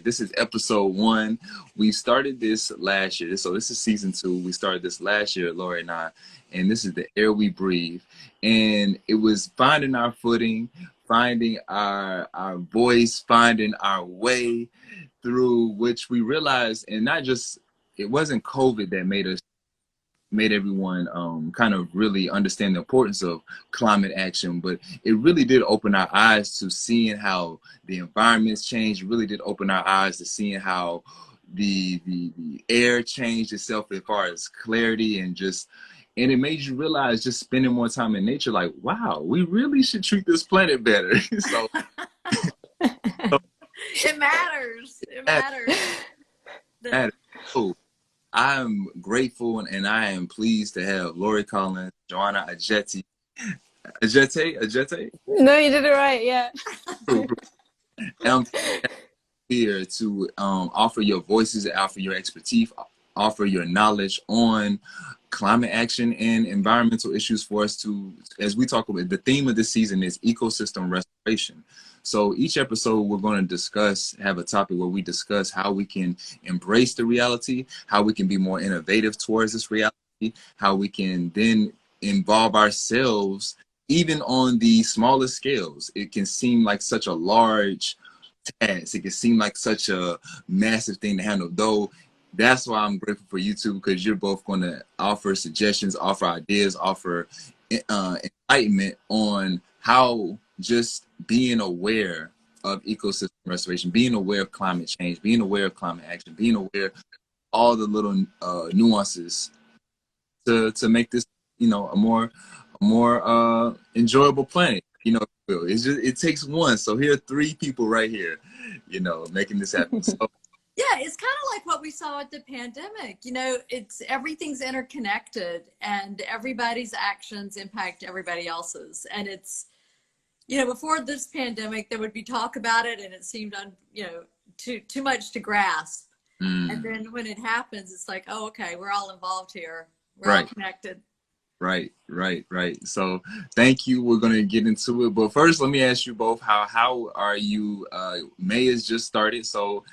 This is episode 1. We started this last year. So this is season 2. We started this last year, Lori and I, and this is the air we breathe. And it was finding our footing, finding our voice, finding our way through which we realized, and not just, it wasn't COVID that made everyone kind of really understand the importance of climate action, but it really did open our eyes to seeing how the environment's changed. It really did open our eyes to seeing how the air changed itself as far as clarity, and it made you realize, just spending more time in nature, like, wow, we really should treat this planet better. So it matters. It matters. So, I'm grateful and I am pleased to have Lori Collins, Joanna Ajeti. Ajete? No, you did it right, yeah. I'm here to offer your voices, offer your expertise, offer your knowledge on climate action and environmental issues for us to, as we talk about, the theme of this season is ecosystem restoration. So each episode we're going to have a topic where we discuss how we can embrace the reality, how we can be more innovative towards this reality, how we can then involve ourselves even on the smallest scales. It can seem like such a large task. It can seem like such a massive thing to handle, though. That's why I'm grateful for you two, because you're both going to offer suggestions, offer ideas, offer enlightenment on how just being aware of ecosystem restoration, being aware of climate change, being aware of climate action, being aware of all the little nuances to make this, a more enjoyable planet. It takes one. So here are 3 people right here, making this happen. So, yeah, it's kind of like what we saw at the pandemic. Everything's interconnected, and everybody's actions impact everybody else's. And it's, before this pandemic, there would be talk about it, and it seemed, too much to grasp. And then when it happens, it's like, oh, okay, we're all involved here. We're all connected. Right. So thank you. We're going to get into it. But first, let me ask you both, how are you? May has just started. So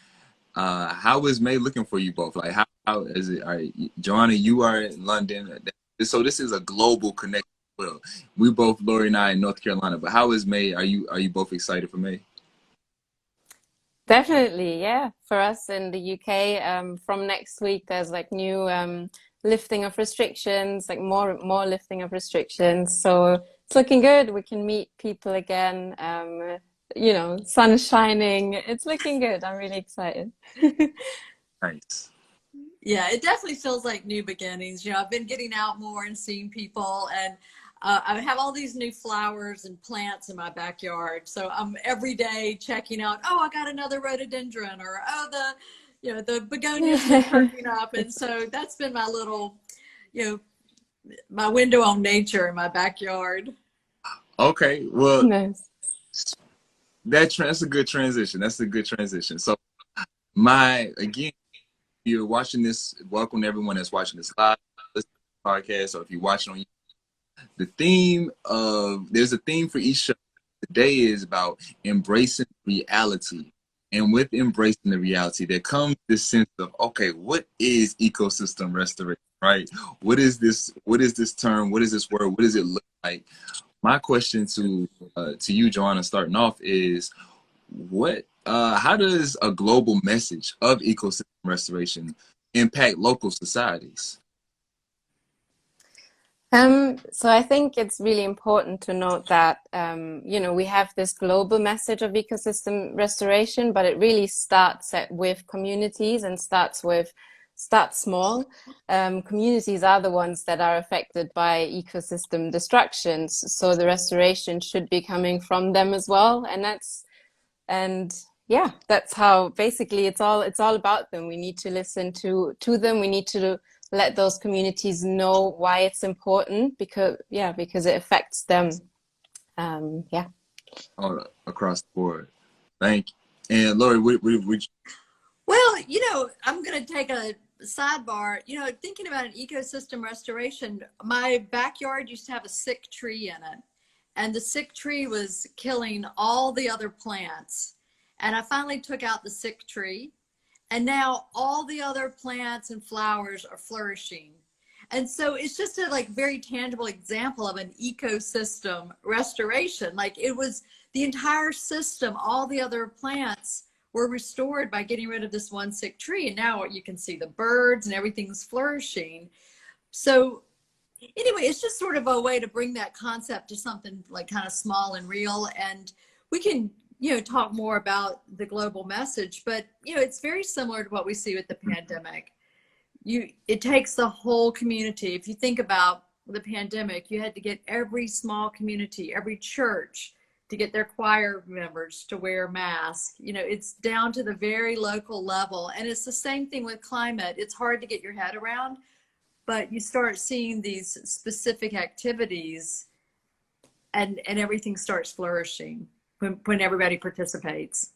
how is May looking for you both? Like, how is it? All right, Joanna, you are in London. So this is a global connection. Well, we both, Lori and I, in North Carolina. But how is May? Are you both excited for May? Definitely, yeah. For us in the UK, from next week, there's like new lifting of restrictions, like more lifting of restrictions. So it's looking good. We can meet people again. Sun is shining. It's looking good. I'm really excited. Nice. Yeah, it definitely feels like new beginnings. I've been getting out more and seeing people, and I have all these new flowers and plants in my backyard. So I'm every day checking out, oh, I got another rhododendron, or oh, the begonias are perking up. And so that's been my little, my window on nature in my backyard. Okay, well, nice. That's a good transition. So again, you're watching this, welcome to everyone that's watching this live podcast, or if you're watching on YouTube. There's a theme for each show. Today is about embracing reality. And with embracing the reality, there comes this sense of, okay, what is ecosystem restoration, right? What is this term? What is this word? What does it look like? My question to you, Joanna, starting off is, how does a global message of ecosystem restoration impact local societies? So I think it's really important to note that, we have this global message of ecosystem restoration, but it really starts with communities and starts small. Communities are the ones that are affected by ecosystem destructions. So the restoration should be coming from them as well. That's how basically it's all about them. We need to listen to them. We need to let those communities know why it's important, because it affects them. All across the board. Thank you. And Lori, well, I'm going to take a sidebar. Thinking about an ecosystem restoration, my backyard used to have a sick tree in it, and the sick tree was killing all the other plants. And I finally took out the sick tree. And now all the other plants and flowers are flourishing. And so it's just a like very tangible example of an ecosystem restoration. Like it was the entire system, all the other plants were restored by getting rid of this one sick tree. And now you can see the birds and everything's flourishing. So anyway, it's just sort of a way to bring that concept to something like kind of small and real. And we can, you know, talk more about the global message, but you know, it's very similar to what we see with the pandemic. It takes the whole community. If you think about the pandemic, you had to get every small community, every church to get their choir members to wear masks. You know, it's down to the very local level. And it's the same thing with climate. It's hard to get your head around, but you start seeing these specific activities and everything starts flourishing when everybody participates.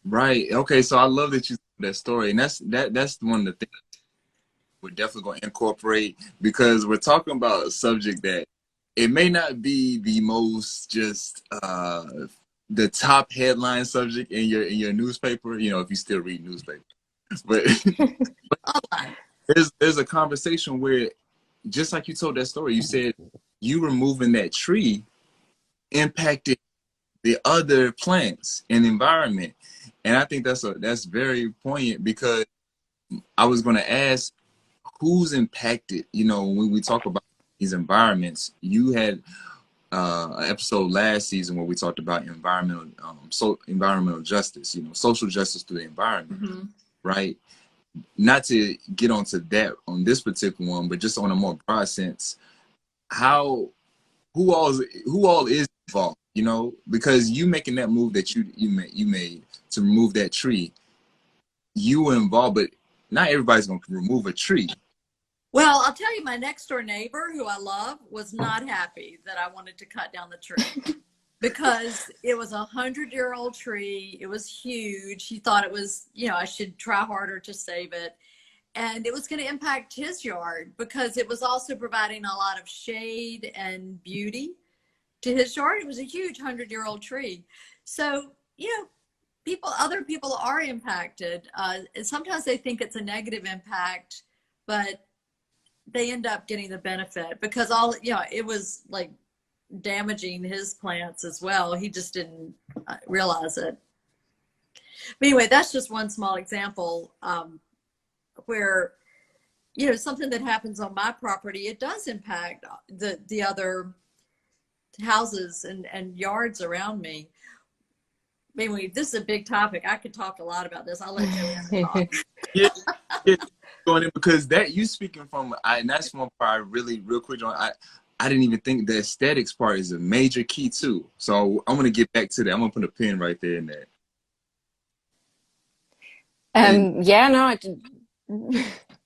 Right. Okay. So I love that you told that story, and that's one of the things we're definitely going to incorporate, because we're talking about a subject that it may not be the most just the top headline subject in your newspaper, you know, if you still read newspapers, but there's a conversation where, just like you told that story, you said you removing that tree impacted the other plants and environment. And I think that's very poignant, because I was going to ask who's impacted, you know, when we talk about these environments. You had an episode last season where we talked about environmental justice, you know, social justice through the environment, mm-hmm. right? Not to get onto that on this particular one, but just on a more broad sense, who all is involved, you know, because you making that move that you made to remove that tree, you were involved, but not everybody's going to remove a tree. Well, I'll tell you, my next door neighbor, who I love, was not happy that I wanted to cut down the tree because it was 100-year-old tree. It was huge. He thought it was, you know, I should try harder to save it. And it was going to impact his yard because it was also providing a lot of shade and beauty to his yard. It was a huge 100-year-old tree. So, you know, other people are impacted. And sometimes they think it's a negative impact, but they end up getting the benefit because it was like damaging his plants as well. He just didn't realize it. But anyway, that's just one small example where, you know, something that happens on my property, it does impact the other houses and yards around me. Anyway, this is a big topic. I could talk a lot about this. I'll let Joanna talk. Yeah. Going in, because that you speaking from, and that's one part I really real quick on. I didn't even think the aesthetics part is a major key too. So I'm gonna get back to that. I'm gonna put a pin right there in that. Yeah, no, I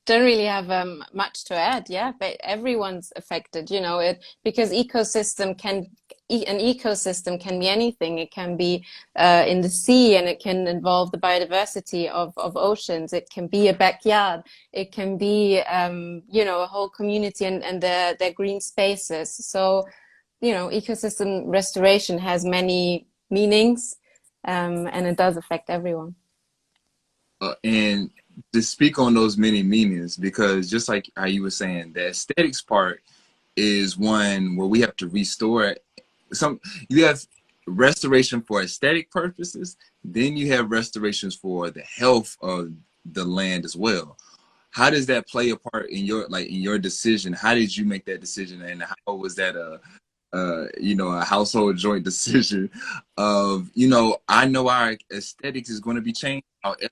don't really have much to add. Yeah, but everyone's affected, you know, because an ecosystem can be anything. It can be in the sea, and it can involve the biodiversity of oceans. It can be a backyard. It can be, you know, a whole community and their green spaces. So, you know, ecosystem restoration has many meanings, and it does affect everyone. And to speak on those many meanings, because just like how you were saying, the aesthetics part is one where we have to restore you have restoration for aesthetic purposes, then you have restorations for the health of the land as well. How does that play a part in your decision? How did you make that decision, and how was that you know, a household joint decision of, you know, I know our aesthetics is going to be changed, however,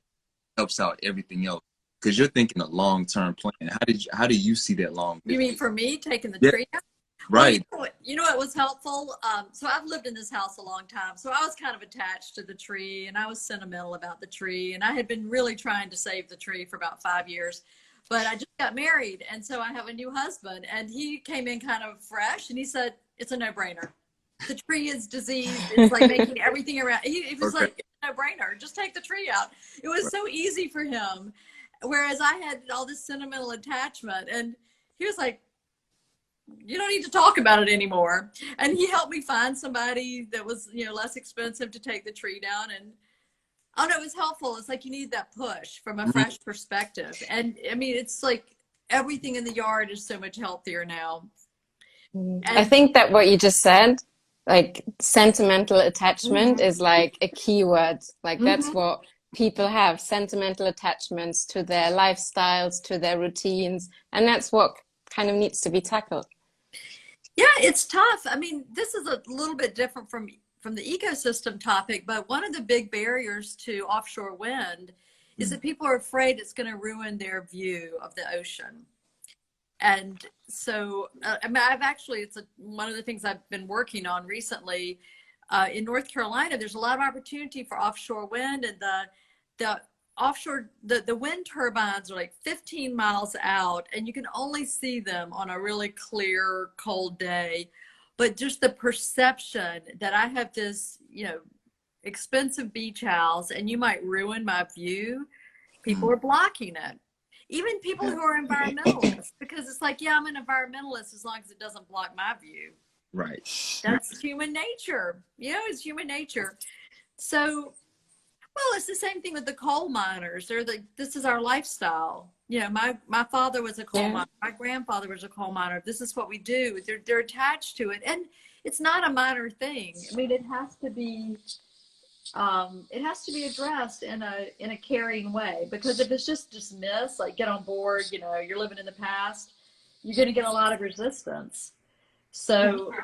helps out everything else, because you're thinking a long-term plan. How do you see that long? You mean for me taking the tree out? Right. Well, you know what was helpful? So I've lived in this house a long time, so I was kind of attached to the tree, and I was sentimental about the tree, and I had been really trying to save the tree for about 5 years, but I just got married, and so I have a new husband, and he came in kind of fresh, and he said, it's a no-brainer. The tree is diseased. It's like making everything around. He was like, it's a no-brainer. Just take the tree out. It was so easy for him. Whereas I had all this sentimental attachment. And he was like, you don't need to talk about it anymore. And he helped me find somebody that was, you know, less expensive to take the tree down. And Oh no, it was helpful. It's like you need that push from a fresh perspective. And I mean, it's like everything in the yard is so much healthier now. I And think that what you just said, like sentimental attachment is like a key word. Like that's what people have, sentimental attachments to their lifestyles, to their routines, and that's what kind of needs to be tackled. yeah, it's tough. I mean, this is a little bit different from the ecosystem topic, but one of the big barriers to offshore wind is that people are afraid it's going to ruin their view of the ocean. And so, I mean, one of the things I've been working on recently in North Carolina. There's a lot of opportunity for offshore wind, and the wind turbines are like 15 miles out, and you can only see them on a really clear, cold day. But just the perception that I have this, expensive beach house and you might ruin my view, people are blocking it. Even people who are environmentalists, because it's like, yeah, I'm an environmentalist as long as it doesn't block my view. Right. That's human nature. It's human nature. So, well, it's the same thing with the coal miners. This is our lifestyle. My father was a coal miner. My grandfather was a coal miner. This is what we do. They're attached to it. And it's not a minor thing. I mean, it has to be addressed in a caring way, because if it's just dismissed, like get on board, you're living in the past, you're going to get a lot of resistance. So,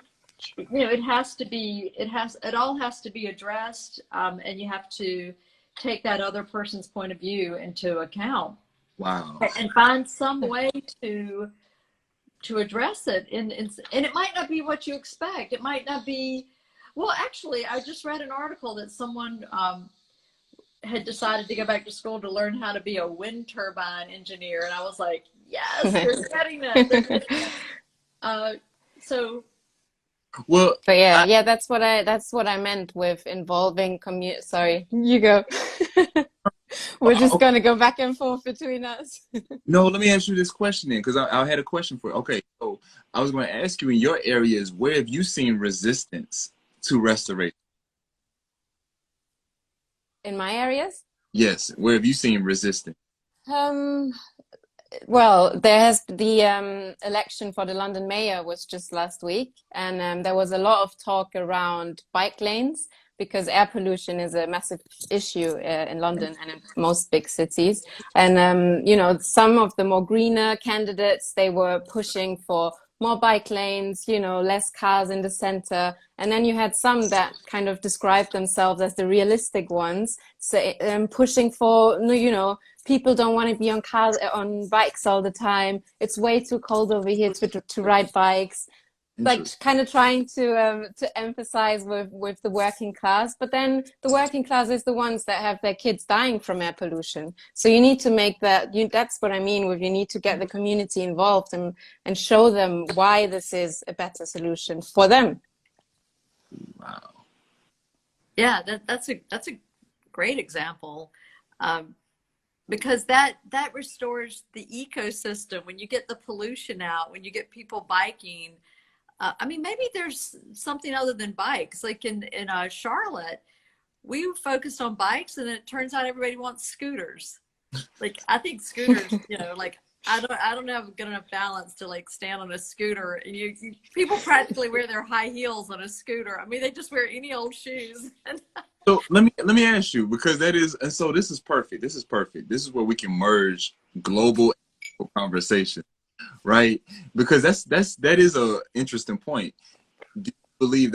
it all has to be addressed, and you have to take that other person's point of view into account. Wow. And find some way to address it. And it might not be what you expect. It might not be. Well, actually, I just read an article that someone had decided to go back to school to learn how to be a wind turbine engineer, and I was like, yes, they're getting it. Well, but yeah, that's what I meant with involving community. Sorry, you go. We're just gonna go back and forth between us. No, let me ask you this question then, because I had a question for you. Okay, so I was going to ask you, in your areas, where have you seen resistance to restoration? In my areas? Yes, where have you seen resistance? Well, there has the election for the London mayor was just last week, and there was a lot of talk around bike lanes, because air pollution is a massive issue in London and in most big cities. And some of the more greener candidates, they were pushing for more bike lanes, less cars in the center. And then you had some that kind of described themselves as the realistic ones, pushing for, people don't want to be on bikes all the time. It's way too cold over here to ride bikes. Like kind of trying to emphasize with the working class, but then the working class is the ones that have their kids dying from air pollution. So you need to make that's what I mean with, you need to get the community involved and show them why this is a better solution for them. Wow. Yeah, that's a great example. Because that restores the ecosystem. When you get the pollution out, when you get people biking, I mean, maybe there's something other than bikes. Like in Charlotte, we focused on bikes, and it turns out everybody wants scooters. Like, I think scooters, like I don't have good enough balance to like stand on a scooter. And people practically wear their high heels on a scooter. I mean, they just wear any old shoes. So let me ask you, because this is perfect. This is perfect. This is where we can merge global conversation. Right, because that is a interesting point. Do you believe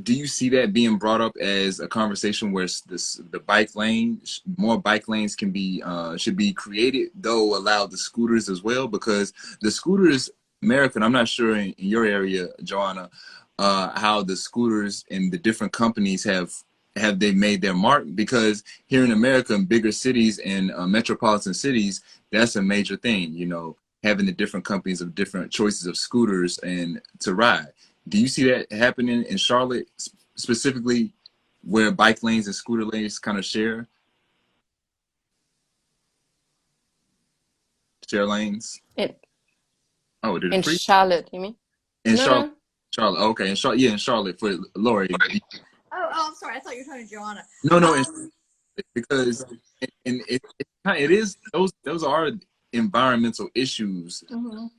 do you see that being brought up as a conversation where the bike lane, more bike lanes can be should be created, though allow the scooters as well? Because the scooters, American, I'm not sure in your area, Joanna, how the scooters and the different companies have they made their mark, because here in America, in bigger cities and metropolitan cities, that's a major thing, having the different companies of different choices of scooters and to ride. Do you see that happening in Charlotte specifically, where bike lanes and scooter lanes kind of share lanes? In Charlotte, you mean? In Charlotte. Charlotte, okay. In Charlotte, for Lori. Oh, I'm sorry. I thought you were talking to Joanna. No, no, Um, because it is those are environmental issues. mhm.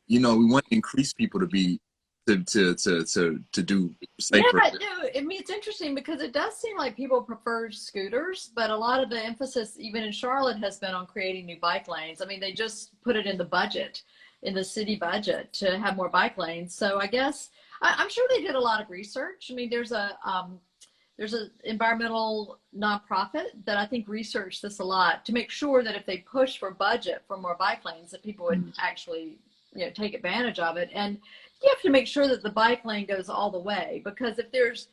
You know, we want to increase people to be to do Yeah, safer. no, I mean, it's interesting because it does seem like people prefer scooters, but a lot of the emphasis, even in Charlotte, has been on creating new bike lanes. I mean, they just put it in the budget, in the city budget, to have more bike lanes. So I guess I'm sure they did a lot of research. I mean, there's an environmental nonprofit that I think researched this a lot to make sure that if they push for budget for more bike lanes, that people would actually, take advantage of it. And you have to make sure that the bike lane goes all the way, because if there's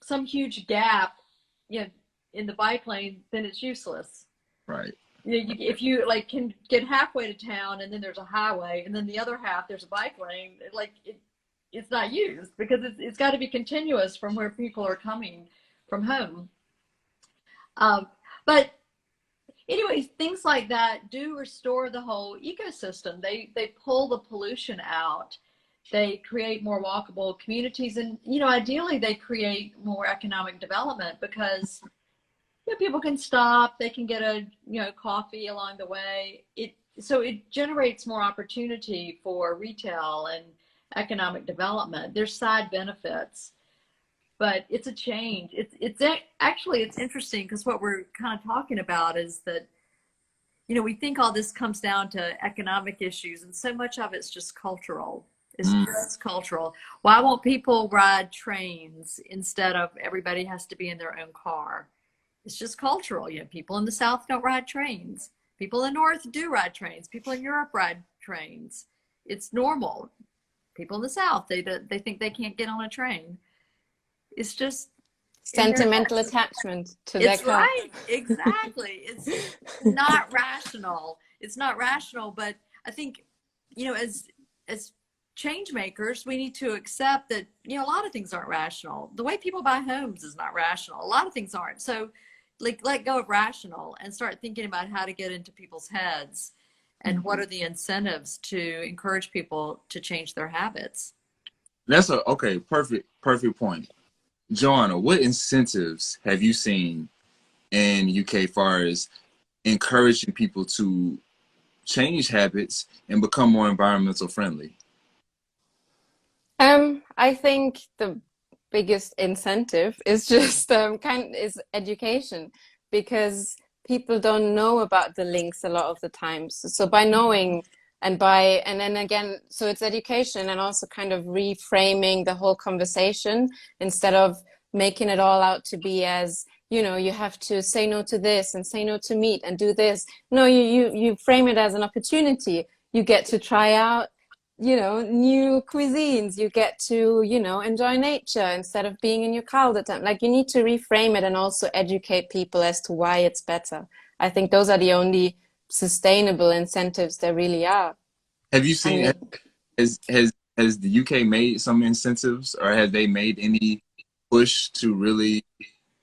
some huge gap, in the bike lane, then it's useless. Right. If you like can get halfway to town and then there's a highway and then the other half there's a bike lane, it's not used because it's got to be continuous from where people are coming from home. But anyways, things like that do restore the whole ecosystem. They pull the pollution out. They create more walkable communities, and ideally they create more economic development because people can stop, they can get a coffee along the way. So it generates more opportunity for retail and economic development. There's side benefits, but it's a change. It's actually interesting because what we're kind of talking about is that we think all this comes down to economic issues, and so much of it's just cultural. It's just cultural. Why won't people ride trains instead of everybody has to be in their own car? It's just cultural. People in the South don't ride trains. People in the North do ride trains. People in Europe ride trains. It's normal. People in the South, they think they can't get on a train. It's just sentimental attachment to their car. Right, exactly. It's not rational. It's not rational, but I think, as change makers, we need to accept that, a lot of things aren't rational. The way people buy homes is not rational. A lot of things aren't. So let go of rational and start thinking about how to get into people's heads and what are the incentives to encourage people to change their habits. That's perfect point. Joanna, what incentives have you seen in UK as far as encouraging people to change habits and become more environmental friendly? I think the biggest incentive is just is education, because people don't know about the links a lot of the times. So by knowing and then again, so it's education and also kind of reframing the whole conversation instead of making it all out to be as, you have to say no to this and say no to meat and do this. No, you frame it as an opportunity. You get to try out new cuisines. You get to, enjoy nature instead of being in your car all the time. Like, you need to reframe it and also educate people as to why it's better. I think those are the only sustainable incentives there really are. Have you seen, has the UK made some incentives, or have they made any push to really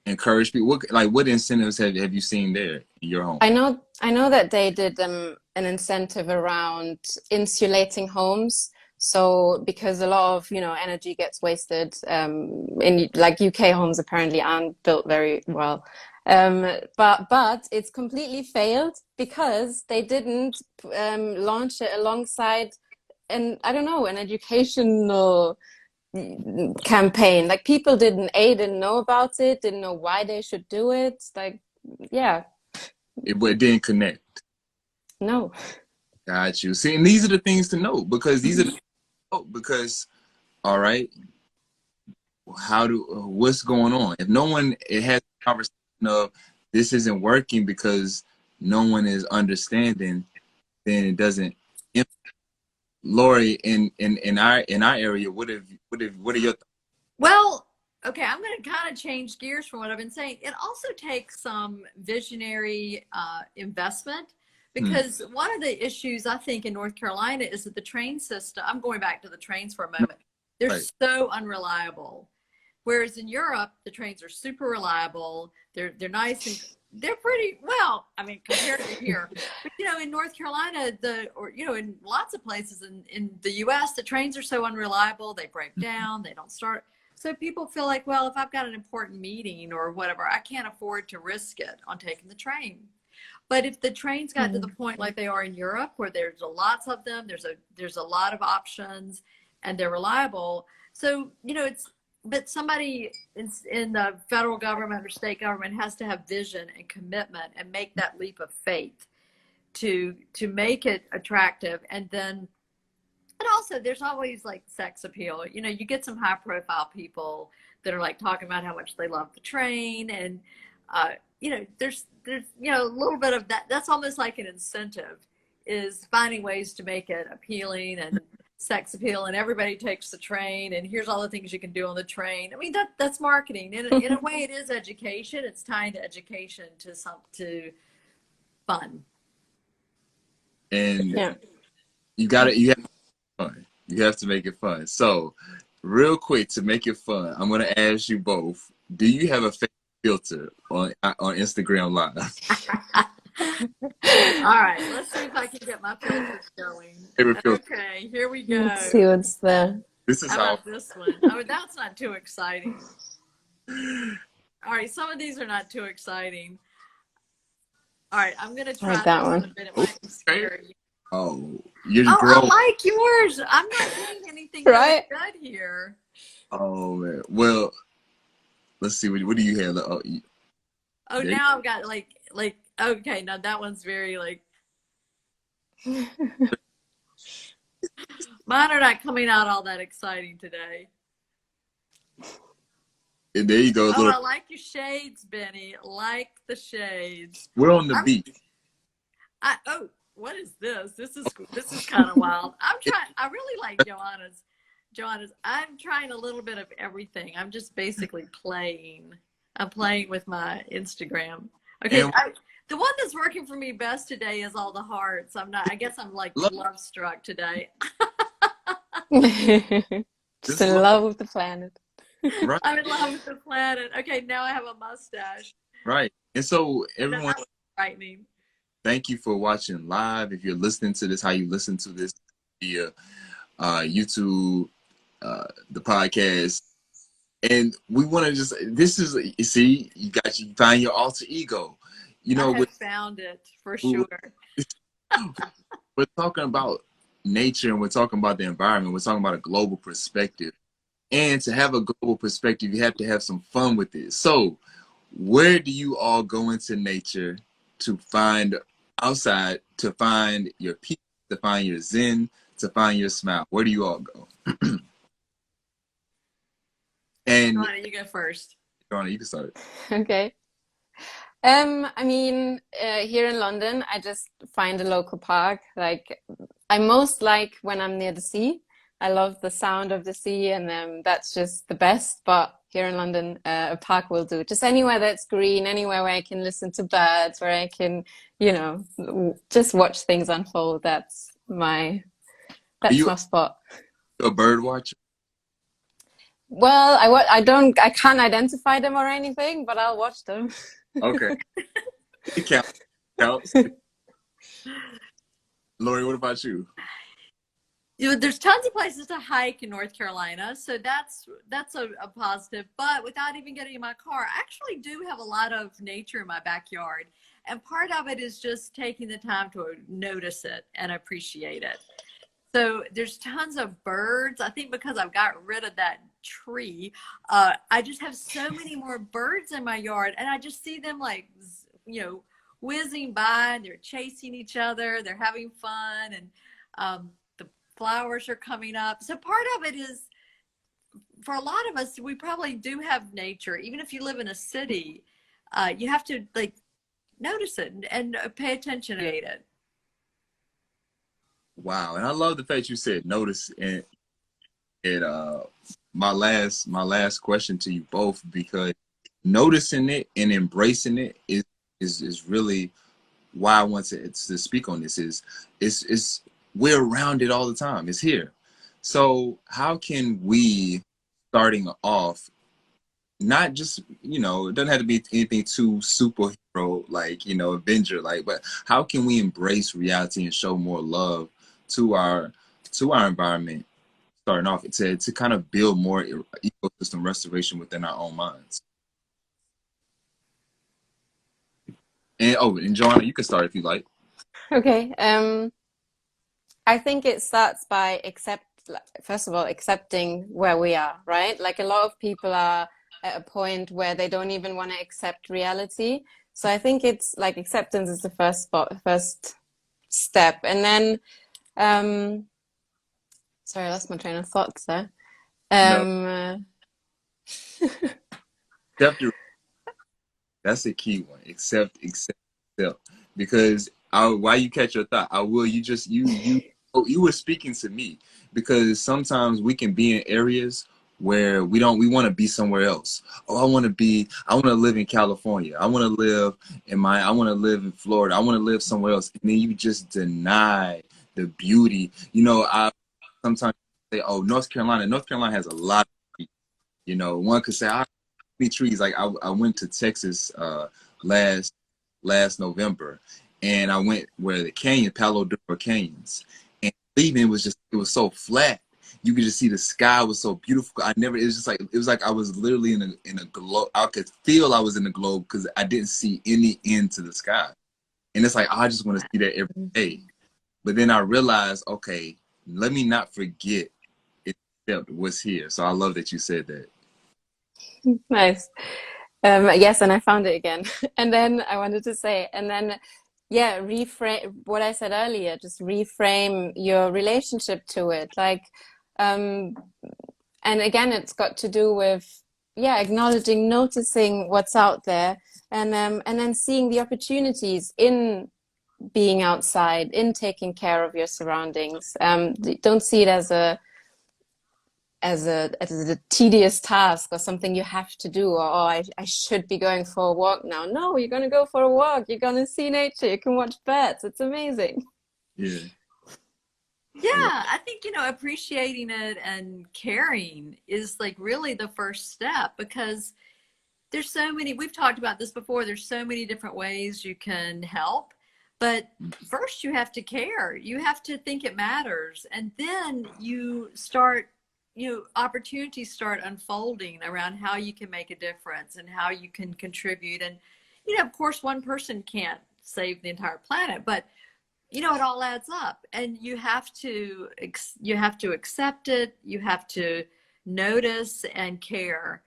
encourage people? What incentives have you seen there in your home? I know that they did an incentive around insulating homes. So because a lot of energy gets wasted in UK homes apparently aren't built very well, but it's completely failed because they didn't launch it alongside an educational campaign. Like, people didn't know about it, didn't know why they should do it. It didn't connect. No. Got you. See, and these are the things to know, because all right, what's going on? If no one has a conversation of this isn't working because no one is understanding, then it doesn't. Lori, in our area, what are your thoughts? Well, okay, I'm going to kind of change gears from what I've been saying. It also takes some visionary investment, because one of the issues I think in North Carolina is that the train system, I'm going back to the trains for a moment, they're so unreliable. Whereas in Europe, the trains are super reliable. They're nice and they're pretty well, compared to here. But, in North Carolina, in lots of places in the US, the trains are so unreliable. They break down, they don't start. So people feel like, well, if I've got an important meeting or whatever, I can't afford to risk it on taking the train. But if the trains got to the point like they are in Europe, where there's lots of them, there's a lot of options, and they're reliable. So, you know, but somebody in the federal government or state government has to have vision and commitment and make that leap of faith to make it attractive. And then, and also there's always like sex appeal. You know, you get some high profile people that are like talking about how much they love the train, and you know, there's you know, a little bit of that. That's almost like an incentive, is finding ways to make it appealing and sex appeal, and everybody takes the train, and here's all the things you can do on the train. I mean, that's marketing. In a way, it is education. It's tying to education to fun. And Yeah. you have to make it fun. You have to make it fun. So real quick, to make it fun, I'm going to ask you both, do you have a favorite filter on Instagram Live? All right, let's see if I can get my filters going. Favorite filter. Okay, here we go. Let's see what's there. This is How how about this one? Oh, that's not too exciting. All right, some of these are not too exciting. All right, I'm gonna try Like that this one. in a minute. It might be scary. you're Oh, growing. I like yours. I'm not getting anything Right? really good here. Oh man. Well, let's see. What do you have? Oh, there now I've got like okay, now that one's very like, mine are not coming out all that exciting today. And there you go. Oh, I like your shades, Benny. Like the shades. We're on the beat. Oh, what is this? This is kind of wild. I really like Joanna's. I'm trying a little bit of everything. I'm just basically playing. I'm playing with my Instagram. Okay, the one that's working for me best today is all the hearts. I guess I'm like love struck today. Just in love with the planet. Right. I'm in love with the planet. Okay, now I have a mustache. Right. And so everyone, That was frightening. thank you for watching live. If you're listening to this, how you listen to this via YouTube, the podcast. And we want to just, this is, you see, you find your alter ego. You know, I have found it for sure. We're talking about nature, and we're talking about the environment. We're talking about a global perspective. And to have a global perspective, you have to have some fun with it. So where do you all go into nature to find outside, to find your peace, to find your zen, to find your smile? Where do you all go? And Joanna, you go first. Joanna, you can start. Okay. I mean, here in London, I just find a local park. Like, I most like when I'm near the sea. I love the sound of the sea, and that's just the best. But here in London, a park will do. Just anywhere that's green, anywhere where I can listen to birds, where I can, you know, just watch things unfold. That's my spot. A bird watcher? Well, I can't identify them or anything, but I'll watch them. Okay. It counts. Lori, what about you? You know, there's tons of places to hike in North Carolina, so that's a positive. But without even getting in my car, I actually do have a lot of nature in my backyard, and part of it is just taking the time to notice it and appreciate it. So there's tons of birds. I think because I've got rid of that tree, I just have so many more birds in my yard, and I just see them like, you know, whizzing by, and they're chasing each other. They're having fun, and the flowers are coming up. So part of it is, for a lot of us, we probably do have nature. Even if you live in a city, you have to like notice it and pay attention to it. Wow, and I love the fact you said notice. And my last question to you both, because noticing it and embracing it is really why I want to speak on this. Is we're around it all the time. It's here. So how can we, starting off, not just, you know, it doesn't have to be anything too superhero like, you know, Avenger like, but how can we embrace reality and show more love to our environment, starting off, to kind of build more ecosystem restoration within our own minds. And Joanna, you can start if you like. Okay. I think it starts by first of all, accepting where we are, right? Like a lot of people are at a point where they don't even want to accept reality. So I think it's like acceptance is the first step. And then, sorry, I lost my train of thoughts there. No. That's a key one. Accept. Because while you catch your thought, you were speaking to me, because sometimes we can be in areas where we want to be somewhere else. Oh, I want to live in California. I want to live in Florida. I want to live somewhere else. And then you just deny the beauty. I sometimes say, oh, North Carolina has a lot of trees. One could say, many trees. Like I went to Texas last November, and I went where the Palo Duro Canyons, and leaving it was so flat. You could just see the sky was so beautiful. It was like I was literally in a globe. I could feel I was in a globe because I didn't see any end to the sky. And it's like, I just want to see that every day. But then I realized, okay, let me not forget what's here. So I love that you said that. Nice. Yes, and I found it again. And then I wanted to say, yeah, reframe what I said earlier, just reframe your relationship to it. Like, and again, it's got to do with, acknowledging, noticing what's out there, and then seeing the opportunities in being outside, in taking care of your surroundings. Don't see it as a tedious task or something you have to do, or I should be going for a walk now. No, you're going to go for a walk. You're going to see nature. You can watch birds. It's amazing. Yeah. Yeah, I think, appreciating it and caring is like really the first step, because there's so many, we've talked about this before, there's so many different ways you can help. But first you have to care. You have to think it matters. And then opportunities start unfolding around how you can make a difference and how you can contribute. And, of course, one person can't save the entire planet, but, it all adds up, and you have to accept it. You have to notice and care.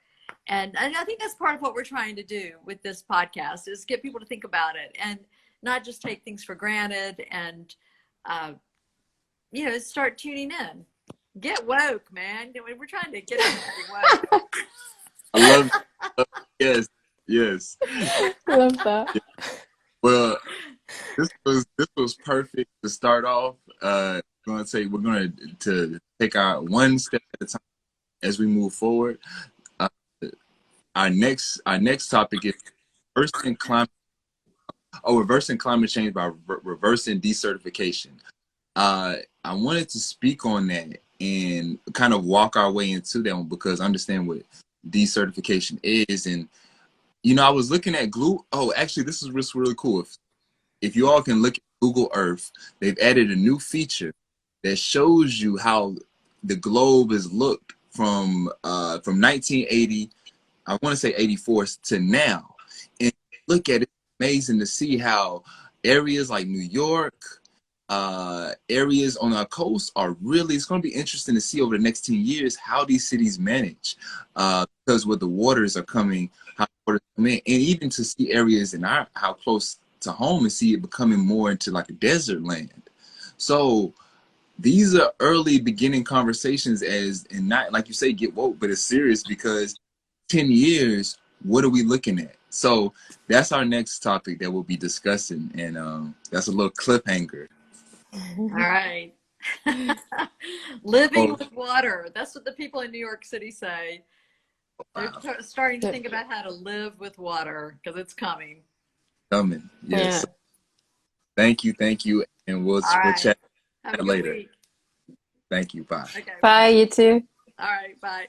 And I think that's part of what we're trying to do with this podcast, is get people to think about it and not just take things for granted, and, start tuning in. Get woke, man. We're trying to get everybody woke. I love it. Yes. I love that. Well, this was perfect to start off. We're going to take our one step at a time as we move forward. Our next topic is reversing climate change by reversing desertification. I wanted to speak on that and kind of walk our way into that one, because I understand what desertification is. And, I was looking at actually, this is really cool. If you all can look at Google Earth, they've added a new feature that shows you how the globe is looked from 1980, I want to say 84, to now. And look at it, it's amazing to see how areas like New York, areas on our coast it's going to be interesting to see over the next 10 years how these cities manage, because where the waters are coming, how the waters come in, and even to see areas in how close to home, and see it becoming more into like a desert land. So these are early beginning conversations, and not like you say, get woke, but it's serious, because 10 years, what are we looking at? So that's our next topic that we'll be discussing, and that's a little cliffhanger. All right. Living with water. That's what the people in New York City say. They're starting to think about how to live with water, because it's coming. Yes. Yeah. Thank you, and we'll chat Have a later. good week. Thank you. Bye. Okay. Bye, you too. All right. Bye.